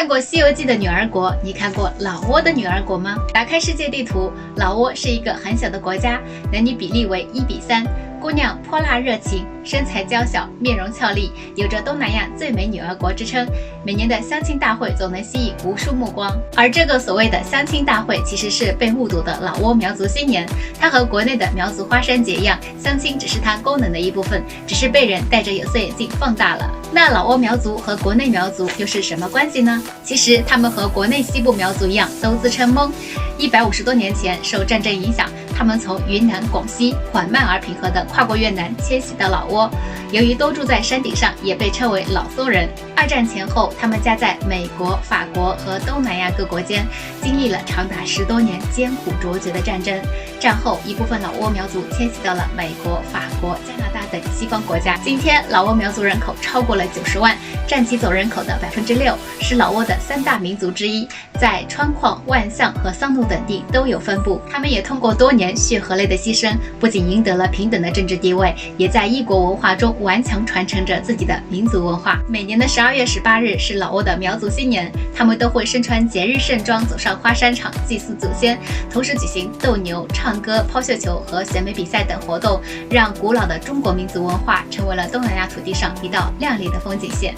看过《西游记》的女儿国，你看过老挝的女儿国吗？打开世界地图，老挝是一个很小的国家，男女比例为1:3。姑娘泼辣热情，身材娇小，面容俏丽，有着东南亚最美女儿国之称。每年的相亲大会总能吸引无数目光，而这个所谓的相亲大会其实是被目睹的老挝苗族新年。它和国内的苗族花山节一样，相亲只是它功能的一部分，只是被人戴着有色眼镜放大了。那老挝苗族和国内苗族又是什么关系呢？其实他们和国内西部苗族一样，都自称蒙。150多年前，受战争影响，他们从云南、广西缓慢而平和地跨过越南，迁徙到老挝。由于都住在山顶上，也被称为老挝人。二战前后，他们夹在美国、法国和东南亚各国间，经历了长达10多年艰苦卓绝的战争。战后，一部分老挝苗族迁徙到了美国、法国、加拿大等西方国家。今天，老挝苗族人口超过了90万，占其总人口的6%，是老挝的3大民族之一，在川矿、万象和桑努等地都有分布。他们也通过多年血和泪的牺牲，不仅赢得了平等的政治地位，也在异国文化中顽强传承着自己的民族文化。每年的12月18日是老挝的苗族新年，他们都会身穿节日盛装走上花山场祭祀祖先，同时举行斗牛、唱歌、抛绣球和选美比赛等活动，让古老的中国民族文化成为了东南亚土地上一道亮丽的风景线。